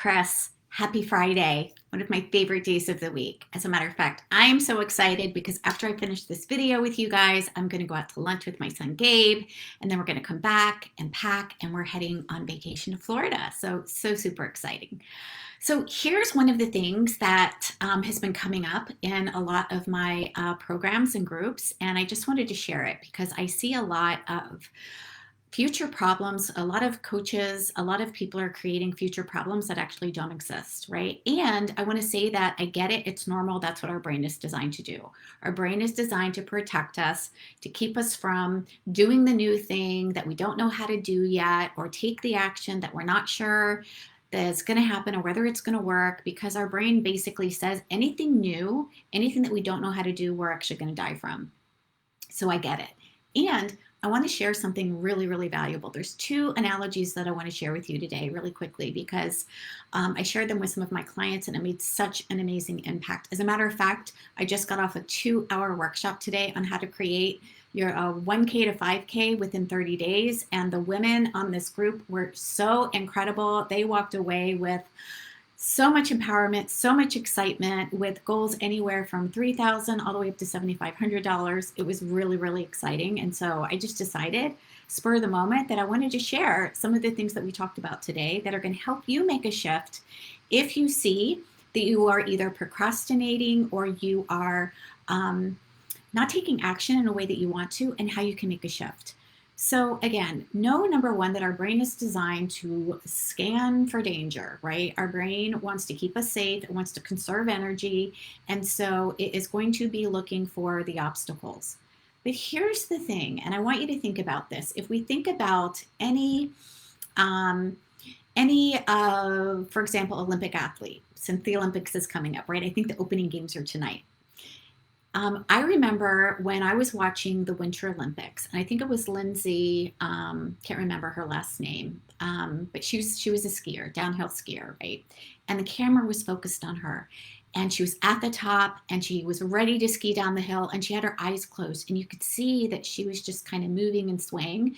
Chris, happy Friday, one of my favorite days of the week. As a matter of fact, I'm so excited because after I finish this video with you guys, I'm going to go out to lunch with my son Gabe, and then we're going to come back and pack, and we're heading on vacation to Florida. So super exciting. So here's one of the things that has been coming up in a lot of my programs and groups, and I just wanted to share it because I see a lot of future problems. A lot of coaches, a lot of people are creating future problems that actually don't exist, right? And I want to say that I get it. It's normal. That's what our brain is designed to do. Our brain is designed to protect us, to keep us from doing the new thing that we don't know how to do yet, or take the action that we're not sure that's going to happen or whether it's going to work, because our brain basically says anything new, anything that we don't know how to do, we're actually going to die from. So I get it. And I want to share something really, really valuable. There's two analogies that I want to share with you today really quickly because I shared them with some of my clients and it made such an amazing impact. As a matter of fact, I just got off a 2-hour workshop today on how to create your 1K to 5K within 30 days. And the women on this group were so incredible. They walked away with so much empowerment, so much excitement, with goals anywhere from $3,000 all the way up to $7,500. It was really, really exciting. And so I just decided, spur of the moment, that I wanted to share some of the things that we talked about today that are going to help you make a shift if you see that you are either procrastinating or you are not taking action in a way that you want to, and how you can make a shift. So again, know, number one, that our brain is designed to scan for danger, right? Our brain wants to keep us safe. It wants to conserve energy. And so it is going to be looking for the obstacles. But here's the thing, and I want you to think about this. If we think about for example, Olympic athlete, since the Olympics is coming up, right? I think the opening games are tonight. I remember when I was watching the Winter Olympics, and I think it was Lindsay, can't remember her last name, but she was a skier, downhill skier, right? And the camera was focused on her, and she was at the top, and she was ready to ski down the hill, and she had her eyes closed, and you could see that she was just kind of moving and swaying,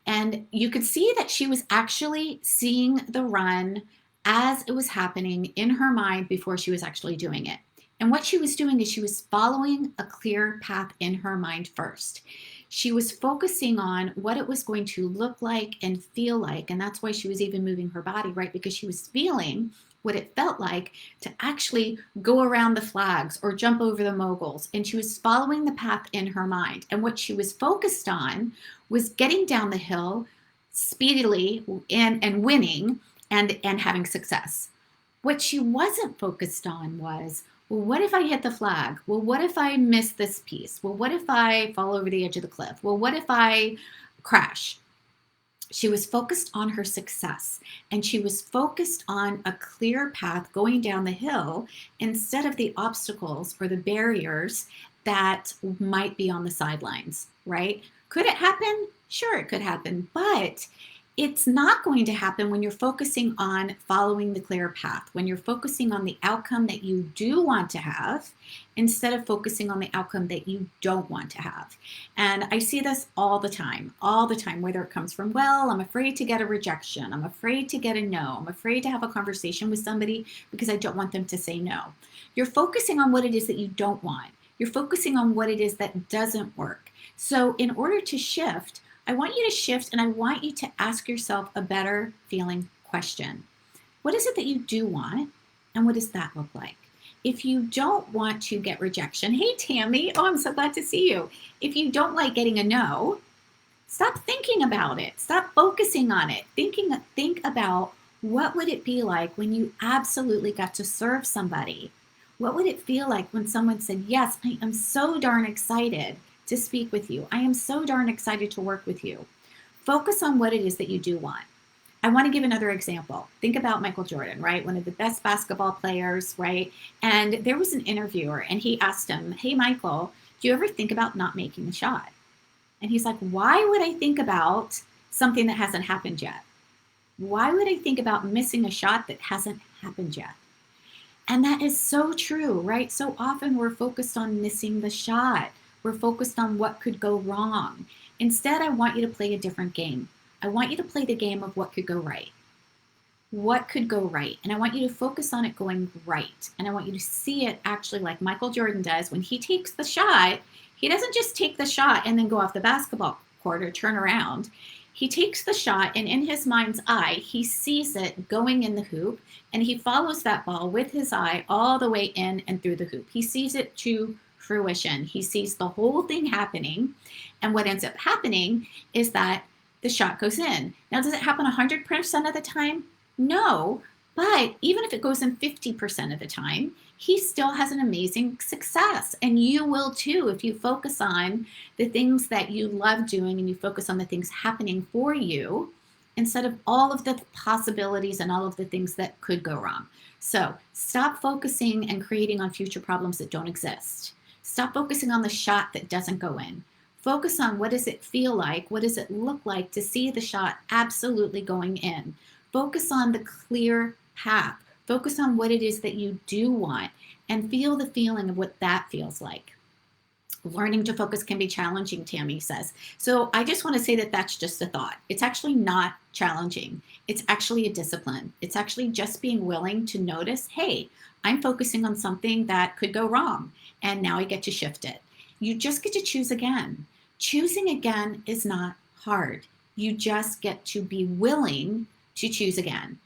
and you could see that she was actually seeing the run as it was happening in her mind before she was actually doing it. And what she was doing is she was following a clear path in her mind first. She was focusing on what it was going to look like and feel like. And that's why she was even moving her body, right? Because she was feeling what it felt like to actually go around the flags or jump over the moguls. And she was following the path in her mind. And what she was focused on was getting down the hill speedily and winning and having success. What she wasn't focused on was, well, what if I hit the flag? Well, what if I miss this piece? Well, what if I fall over the edge of the cliff? Well, what if I crash? She was focused on her success, and she was focused on a clear path going down the hill instead of the obstacles or the barriers that might be on the sidelines, right? Could it happen? Sure, it could happen, but it's not going to happen when you're focusing on following the clear path, when you're focusing on the outcome that you do want to have instead of focusing on the outcome that you don't want to have. And I see this all the time, whether it comes from, well, I'm afraid to get a rejection. I'm afraid to get a no. I'm afraid to have a conversation with somebody because I don't want them to say no. You're focusing on what it is that you don't want. You're focusing on what it is that doesn't work. So in order to shift, I want you to shift, and I want you to ask yourself a better feeling question. What is it that you do want, and what does that look like? If you don't want to get rejection, hey, Tammy, oh, I'm so glad to see you. If you don't like getting a no, stop thinking about it. Stop focusing on it. Think about, what would it be like when you absolutely got to serve somebody? What would it feel like when someone said, yes, I am so darn excited to speak with you. I am so darn excited to work with you. Focus on what it is that you do want. I want to give another example. Think about Michael Jordan, right? One of the best basketball players, right? And there was an interviewer, and he asked him, hey, Michael, do you ever think about not making the shot? And he's like, why would I think about something that hasn't happened yet? Why would I think about missing a shot that hasn't happened yet? And that is so true, right? So often we're focused on missing the shot. We're focused on what could go wrong. Instead, I want you to play a different game. I want you to play the game of what could go right. what could go right. And I want you to focus on it going right. And I want you to see it actually like Michael Jordan does when he takes the shot. He doesn't just take the shot and then go off the basketball court or turn around. He takes the shot, and in his mind's eye, he sees it going in the hoop, and he follows that ball with his eye all the way in and through the hoop. He sees it to fruition. He sees the whole thing happening. And what ends up happening is that the shot goes in. Now, does it happen 100% of the time? No, but even if it goes in 50% of the time, he still has an amazing success. And you will too if you focus on the things that you love doing and you focus on the things happening for you instead of all of the possibilities and all of the things that could go wrong. So stop focusing and creating on future problems that don't exist. Stop focusing on the shot that doesn't go in. Focus on what does it feel like? What does it look like to see the shot absolutely going in? Focus on the clear path. Focus on what it is that you do want and feel the feeling of what that feels like. Learning to focus can be challenging, Tammy says. So I just want to say that that's just a thought. It's actually not challenging. It's actually a discipline. It's actually just being willing to notice, hey, I'm focusing on something that could go wrong, and now I get to shift it. You just get to choose again. Choosing again is not hard. You just get to be willing to choose again.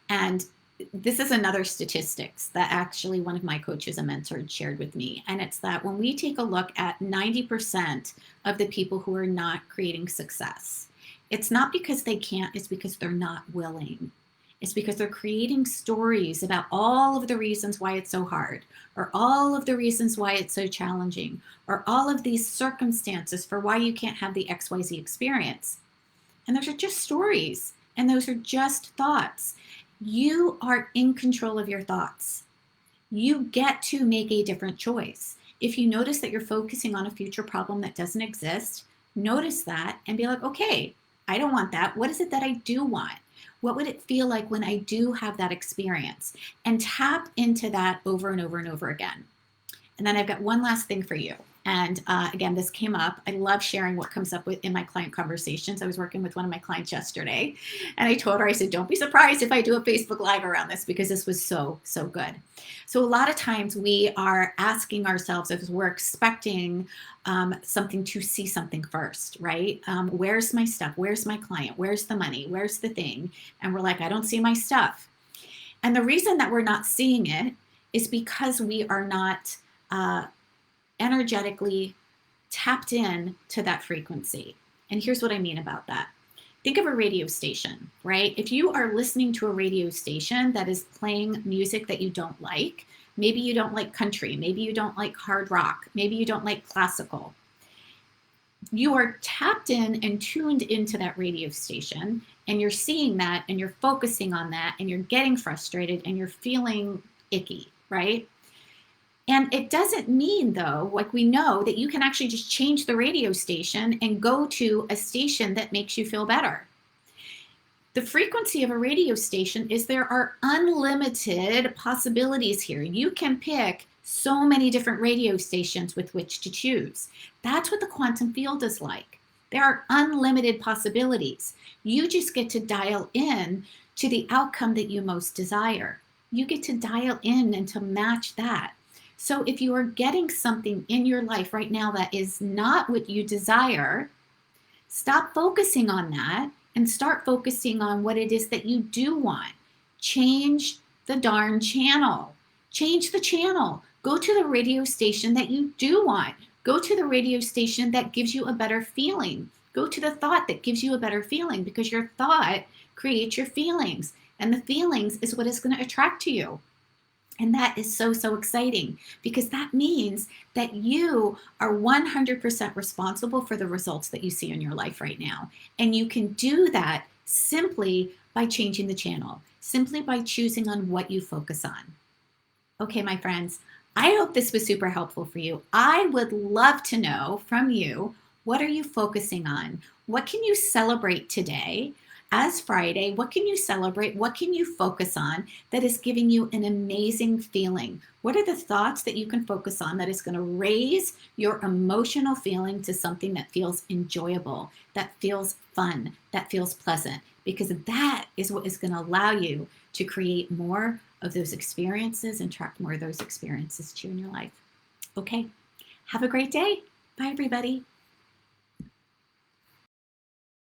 And this is another statistics that actually one of my coaches and mentors shared with me. And it's that when we take a look at 90% of the people who are not creating success, it's not because they can't, it's because they're not willing. It's because they're creating stories about all of the reasons why it's so hard, or all of the reasons why it's so challenging, or all of these circumstances for why you can't have the XYZ experience. And those are just stories, and those are just thoughts. You are in control of your thoughts. You get to make a different choice. If you notice that you're focusing on a future problem that doesn't exist, notice that and be like, okay, I don't want that. What is it that I do want? What would it feel like when I do have that experience? And tap into that over and over and over again. And then I've got one last thing for you. And again, this came up. I love sharing what comes up in my client conversations. I was working with one of my clients yesterday, and I told her, I said, don't be surprised if I do a Facebook Live around this, because this was so, so good. So a lot of times we are asking ourselves, if we're expecting something, to see something first, right? Where's my stuff? Where's my client? Where's the money? Where's the thing? And we're like, I don't see my stuff. And the reason that we're not seeing it is because we are not energetically tapped in to that frequency. And here's what I mean about that. Think of a radio station, right? If you are listening to a radio station that is playing music that you don't like, maybe you don't like country, maybe you don't like hard rock, maybe you don't like classical, you are tapped in and tuned into that radio station, and you're seeing that, and you're focusing on that, and you're getting frustrated, and you're feeling icky, right? And it doesn't mean, though, like we know, that you can actually just change the radio station and go to a station that makes you feel better. The frequency of a radio station is there are unlimited possibilities here. You can pick so many different radio stations with which to choose. That's what the quantum field is like. There are unlimited possibilities. You just get to dial in to the outcome that you most desire. You get to dial in and to match that. So if you are getting something in your life right now that is not what you desire, stop focusing on that and start focusing on what it is that you do want. Change the darn channel. Change the channel. Go to the radio station that you do want. Go to the radio station that gives you a better feeling. Go to the thought that gives you a better feeling, because your thought creates your feelings, and the feelings is what is going to attract to you. And that is so, so exciting, because that means that you are 100% responsible for the results that you see in your life right now. And you can do that simply by changing the channel, simply by choosing on what you focus on. Okay, my friends, I hope this was super helpful for you. I would love to know from you, what are you focusing on? What can you celebrate today? As Friday, what can you celebrate? What can you focus on that is giving you an amazing feeling? What are the thoughts that you can focus on that is going to raise your emotional feeling to something that feels enjoyable, that feels fun, that feels pleasant? Because that is what is going to allow you to create more of those experiences and track more of those experiences to you in your life. Okay, have a great day. Bye, everybody.